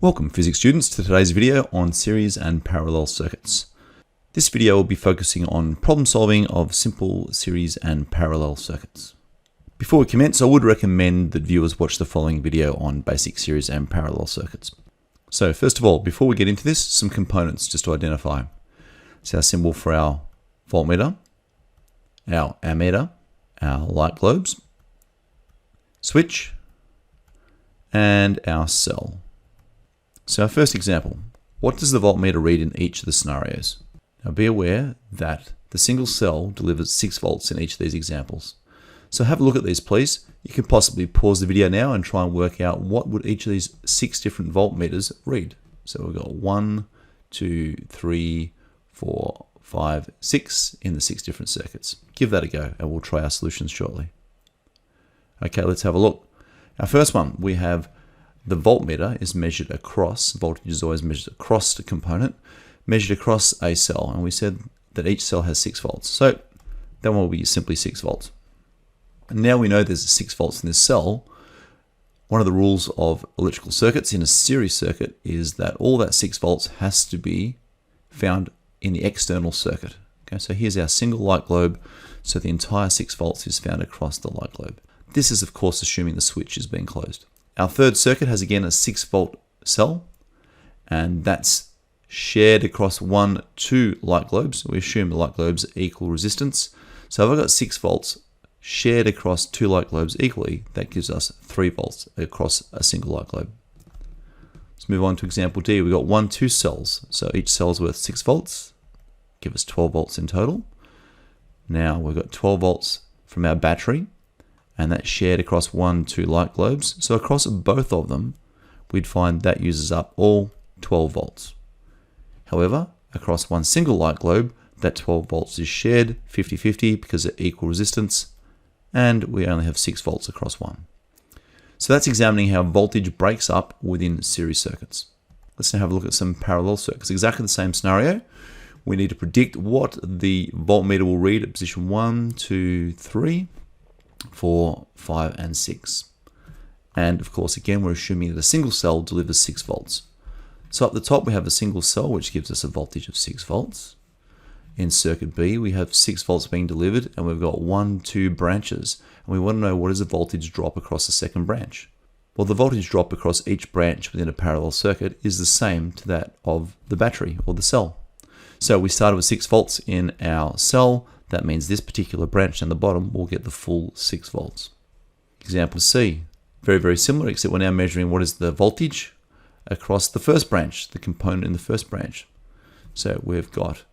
Welcome physics students to today's video on series and parallel circuits. This video will be focusing on problem solving of simple series and parallel circuits. Before we commence, I would recommend that viewers watch the following video on basic series and parallel circuits. So first of all, before we get into this, some components just to identify. It's our symbol for our voltmeter, our ammeter, our light globes, switch, and our cell. So our first example, what does the voltmeter read in each of the scenarios? Now be aware that the single cell delivers 6 volts in each of these examples. So have a look at these please. You can possibly pause the video now and try and work out what would each of these 6 different voltmeters read. So we've got 1, 2, 3, 4, 5, 6 in the 6 different circuits. Give that a go and we'll try our solutions shortly. Okay, let's have a look. Our first one, we have the voltmeter is measured across, voltage is always measured across the component, measured across a cell, and we said that each cell has 6 volts. So that one will be simply 6 volts. And now we know there's 6 volts in this cell. One of the rules of electrical circuits in a series circuit is that all that 6 volts has to be found in the external circuit. Okay, so here's our single light globe, so the entire 6 volts is found across the light globe. This is of course assuming the switch is being closed. Our third circuit has again a 6 volt cell, and that's shared across 2 light globes. We assume the light globes are equal resistance. So if I've got 6 volts shared across 2 light globes equally, that gives us 3 volts across a single light globe. Let's move on to example D. We've got 2 cells. So each cell is worth 6 volts, give us 12 volts in total. Now we've got 12 volts from our battery, and that's shared across 2 light globes. So across both of them, we'd find that uses up all 12 volts. However, across one single light globe, that 12 volts is shared 50-50 because of equal resistance, and we only have 6 volts across one. So that's examining how voltage breaks up within series circuits. Let's now have a look at some parallel circuits. Exactly the same scenario. We need to predict what the voltmeter will read at position 1, 2, 3, 4, 5, and 6. And of course, again, we're assuming that a single cell delivers 6 volts. So up the top, we have a single cell, which gives us a voltage of 6 volts. In circuit B, we have 6 volts being delivered, and we've got 2 branches. And we want to know what is the voltage drop across the second branch. Well, the voltage drop across each branch within a parallel circuit is the same to that of the battery or the cell. So we started with 6 volts in our cell. That means this particular branch down the bottom will get the full 6 volts. Example C, very similar, except we're now measuring what is the voltage across the first branch, the component in the first branch. So we've got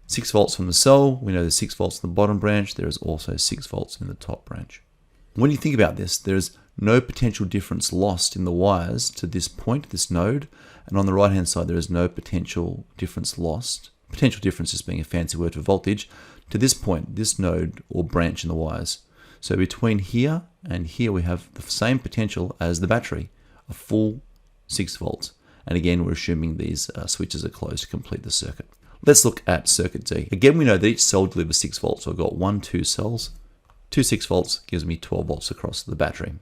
6 volts from the cell, we know there's 6 volts in the bottom branch, there is also 6 volts in the top branch. When you think about this, there's no potential difference lost in the wires to this point, this node, and on the right hand side there is no potential difference lost. Potential difference is being a fancy word for voltage, to this point, this node or branch in the wires. So between here and here we have the same potential as the battery, a full 6 volts. And again, we're assuming these switches are closed to complete the circuit. Let's look at circuit D. Again, we know that each cell delivers 6 volts. So I've got 2 cells, 2 6 volts gives me 12 volts across the battery.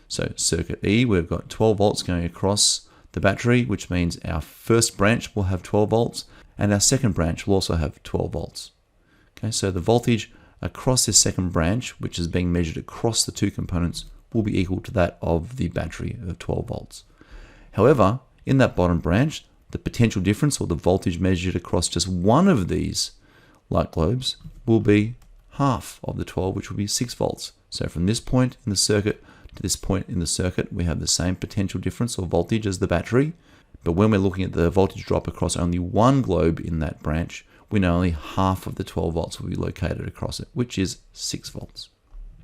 So circuit E, we've got 12 volts going across the battery, which means our first branch will have 12 volts and our second branch will also have 12 volts. Okay, so the voltage across this second branch, which is being measured across the 2 components, will be equal to that of the battery of 12 volts. However, in that bottom branch, the potential difference or the voltage measured across just one of these light globes will be half of the 12, which will be 6 volts. So from this point in the circuit to this point in the circuit, we have the same potential difference or voltage as the battery. But when we're looking at the voltage drop across only one globe in that branch, we know only half of the 12 volts will be located across it, which is 6 volts.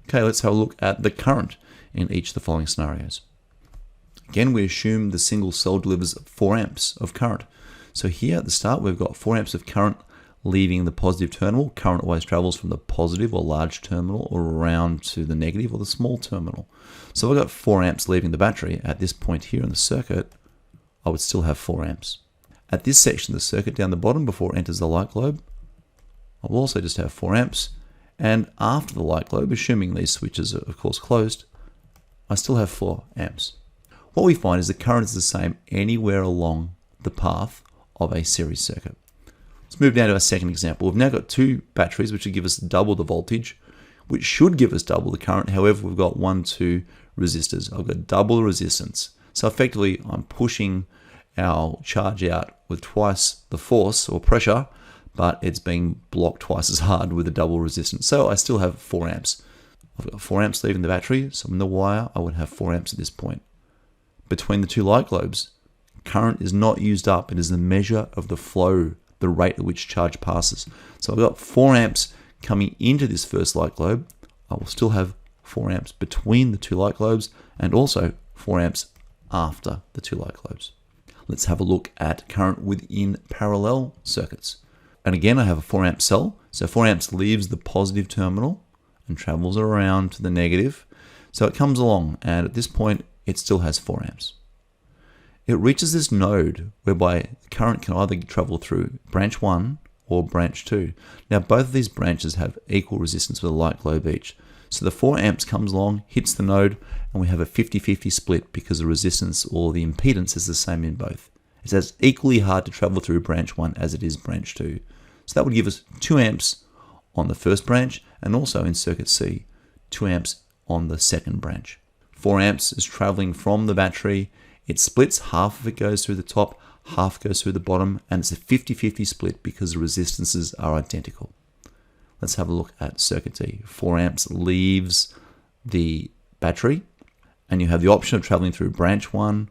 Okay, let's have a look at the current in each of the following scenarios. Again, we assume the single cell delivers 4 amps of current. So here at the start, we've got 4 amps of current leaving the positive terminal. Current always travels from the positive or large terminal or around to the negative or the small terminal. So we've got 4 amps leaving the battery. At this point here in the circuit, I would still have 4 amps. At this section of the circuit down the bottom before it enters the light globe, I will also just have 4 amps. And after the light globe, assuming these switches are of course closed, I still have 4 amps. what we find is the current is the same anywhere along the path of a series circuit. Let's move down to our second example. We've now got two batteries which will give us double the voltage, which should give us double the current. However, we've got 2 resistors. I've got double the resistance. So effectively, I'm pushing our charge out with twice the force or pressure, but it's being blocked twice as hard with a double resistance. So I still have 4 amps. I've got 4 amps leaving the battery, so in the wire, I would have 4 amps at this point. Between the two light globes, current is not used up. It is the measure of the flow, the rate at which charge passes. So I've got 4 amps coming into this first light globe. I will still have 4 amps between the two light globes and also 4 amps after the two light globes. Let's have a look at current within parallel circuits. And again, I have a 4 amp cell. So 4 amps leaves the positive terminal and travels around to the negative. So it comes along, and at this point, it still has 4 amps. It reaches this node whereby current can either travel through branch 1 or branch 2. Now, both of these branches have equal resistance with a light globe each. So the 4 amps comes along, hits the node, and we have a 50-50 split because the resistance or the impedance is the same in both. It's as equally hard to travel through branch 1 as it is branch 2. So that would give us 2 amps on the first branch, and also in circuit C, 2 amps on the second branch. 4 amps is traveling from the battery. It splits, half of it goes through the top, half goes through the bottom, and it's a 50-50 split because the resistances are identical. Let's have a look at circuit D. 4 amps leaves the battery, and you have the option of traveling through branch 1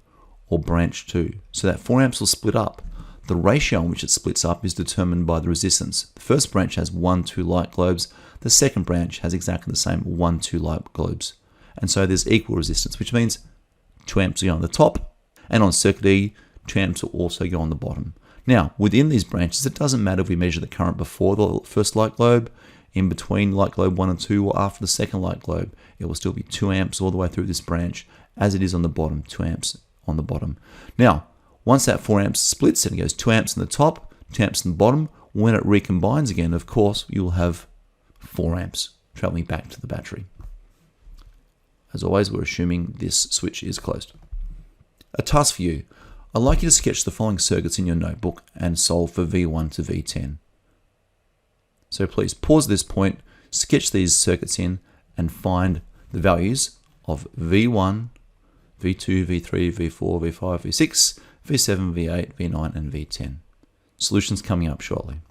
or branch 2. So that 4 amps will split up. The ratio in which it splits up is determined by the resistance. The first branch has 2 light globes. The second branch has exactly the same 2 light globes. And so there's equal resistance, which means 2 amps go on the top, and on circuit E, 2 amps will also go on the bottom. Now, within these branches, it doesn't matter if we measure the current before the first light globe, in between light globe 1 and 2, or after the second light globe. It will still be 2 amps all the way through this branch, as it is on the bottom, 2 amps on the bottom. Now, once that 4 amps splits and it goes 2 amps in the top, 2 amps in the bottom, when it recombines again, of course, you'll have 4 amps traveling back to the battery. As always, we're assuming this switch is closed. A task for you. I'd like you to sketch the following circuits in your notebook and solve for V1 to V10. So please pause at this point, sketch these circuits in, and find the values of V1, V2, V3, V4, V5, V6, V7, V8, V9, and V10. Solutions coming up shortly.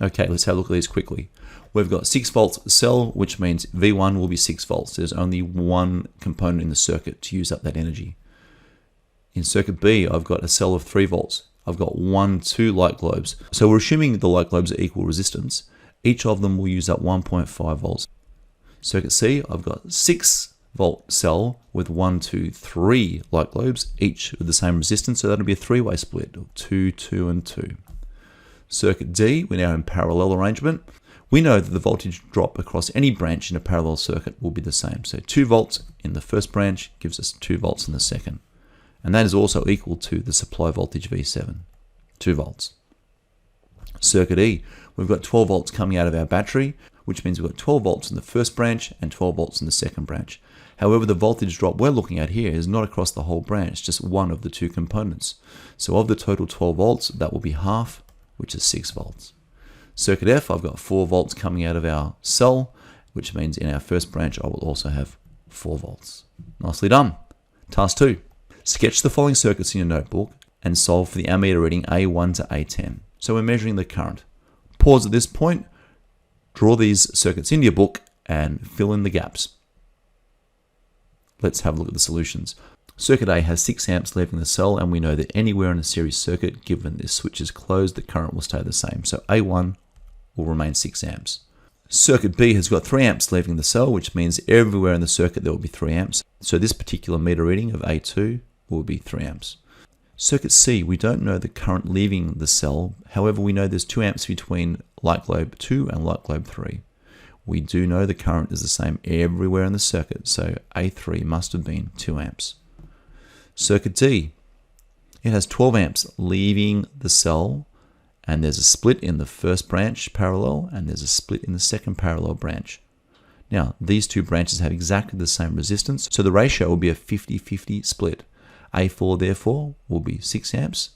Okay, let's have a look at these quickly. We've got 6 volts cell, which means V1 will be 6 volts. There's only one component in the circuit to use up that energy. In circuit B, I've got a cell of 3 volts. I've got 2 light globes. So we're assuming the light globes are equal resistance. Each of them will use up 1.5 volts. Circuit C, I've got 6 volt cell with 3 light globes, each with the same resistance. So that'll be a 3-way split of 2, 2, and 2. Circuit D, we're now in parallel arrangement. We know that the voltage drop across any branch in a parallel circuit will be the same. So 2 volts in the first branch gives us 2 volts in the second. And that is also equal to the supply voltage V7, 2 volts. Circuit E, we've got 12 volts coming out of our battery, which means we've got 12 volts in the first branch and 12 volts in the second branch. However, the voltage drop we're looking at here is not across the whole branch, just one of the 2 components. So of the total 12 volts, that will be half, which is 6 volts. Circuit F, I've got 4 volts coming out of our cell, which means in our first branch, I will also have 4 volts. Nicely done. Task 2. Sketch the following circuits in your notebook and solve for the ammeter reading A1 to A10. So we're measuring the current. Pause at this point, draw these circuits into your book and fill in the gaps. Let's have a look at the solutions. Circuit A has 6 amps leaving the cell, and we know that anywhere in a series circuit, given this switch is closed, the current will stay the same. So A1 will remain 6 amps. Circuit B has got 3 amps leaving the cell, which means everywhere in the circuit there will be 3 amps. So this particular meter reading of A2 will be 3 amps. Circuit C, we don't know the current leaving the cell. However, we know there's 2 amps between light globe 2 and light globe 3. We do know the current is the same everywhere in the circuit, so A3 must have been 2 amps. Circuit D, it has 12 amps leaving the cell, and there's a split in the first branch parallel, and there's a split in the second parallel branch. Now, these two branches have exactly the same resistance, so the ratio will be a 50-50 split. A4 therefore will be 6 amps,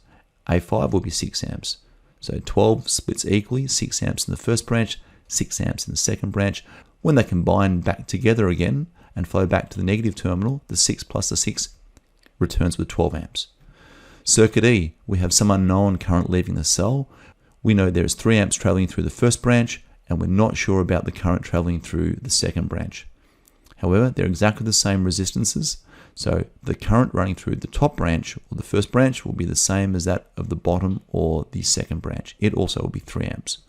A5 will be 6 amps. So 12 splits equally, 6 amps in the first branch, 6 amps in the second branch. When they combine back together again and flow back to the negative terminal, the 6 plus the 6 returns with 12 amps. Circuit E, we have some unknown current leaving the cell. We know there is 3 amps traveling through the first branch, and we're not sure about the current traveling through the second branch. However, they're exactly the same resistances, so the current running through the top branch or the first branch will be the same as that of the bottom or the second branch. It also will be 3 amps.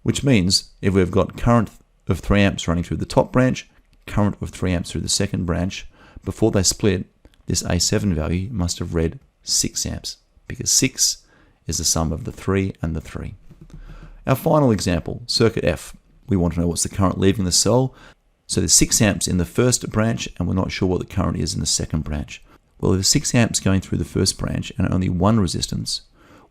Which means if we've got current of 3 amps running through the top branch, current of 3 amps through the second branch, before they split, this A7 value must have read 6 amps, because 6 is the sum of the 3 and the 3. Our final example, circuit F. We want to know what's the current leaving the cell. So there's 6 amps in the first branch, and we're not sure what the current is in the second branch. Well, if there's 6 amps going through the first branch and only one resistance,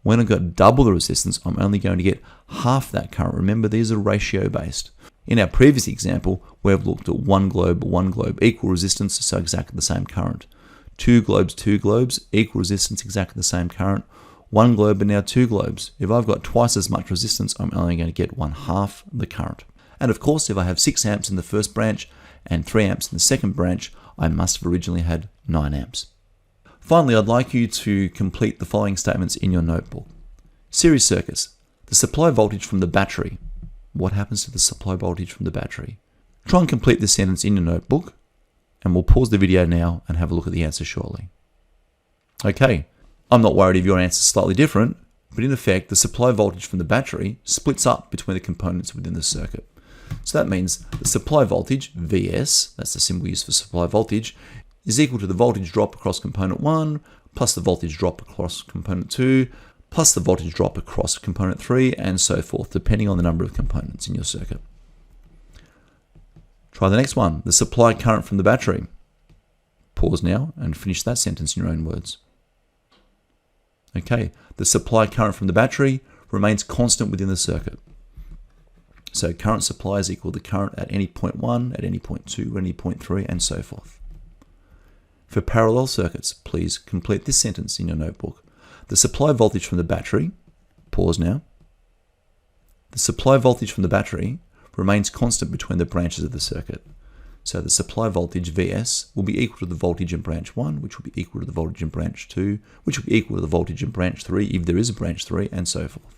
when I've got double the resistance, I'm only going to get half that current. Remember, these are ratio based. In our previous example, we've looked at one globe, equal resistance, so exactly the same current. Two globes, equal resistance, exactly the same current. One globe and now 2 globes. If I've got twice as much resistance, I'm only going to get 1/2 the current. And of course, if I have 6 amps in the first branch and 3 amps in the second branch, I must have originally had 9 amps. Finally, I'd like you to complete the following statements in your notebook. Series circuits. The supply voltage from the battery. What happens to the supply voltage from the battery? Try and complete this sentence in your notebook, and we'll pause the video now and have a look at the answer shortly. Okay, I'm not worried if your answer is slightly different, but in effect, the supply voltage from the battery splits up between the components within the circuit. So that means the supply voltage, Vs, that's the symbol used for supply voltage, is equal to the voltage drop across component 1, plus the voltage drop across component 2, plus the voltage drop across component 3, and so forth, depending on the number of components in your circuit. Try the next one, the supply current from the battery. Pause now and finish that sentence in your own words. Okay, the supply current from the battery remains constant within the circuit. So current supply is equal to current at any point 1, at any point 2, at any point 3, and so forth. For parallel circuits, please complete this sentence in your notebook. The supply voltage from the battery, pause now. The supply voltage from the battery remains constant between the branches of the circuit. So the supply voltage Vs will be equal to the voltage in branch 1, which will be equal to the voltage in branch 2, which will be equal to the voltage in branch 3 if there is a branch 3, and so forth.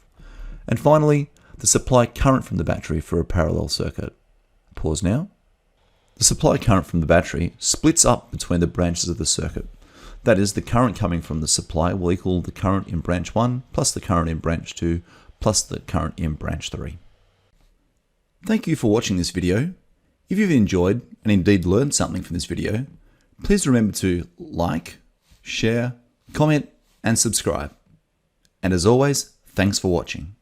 And finally, the supply current from the battery for a parallel circuit. Pause now. The supply current from the battery splits up between the branches of the circuit. That is, the current coming from the supply will equal the current in branch 1 plus the current in branch 2 plus the current in branch 3. Thank you for watching this video. If you've enjoyed and indeed learned something from this video, please remember to like, share, comment, and subscribe. And as always, thanks for watching.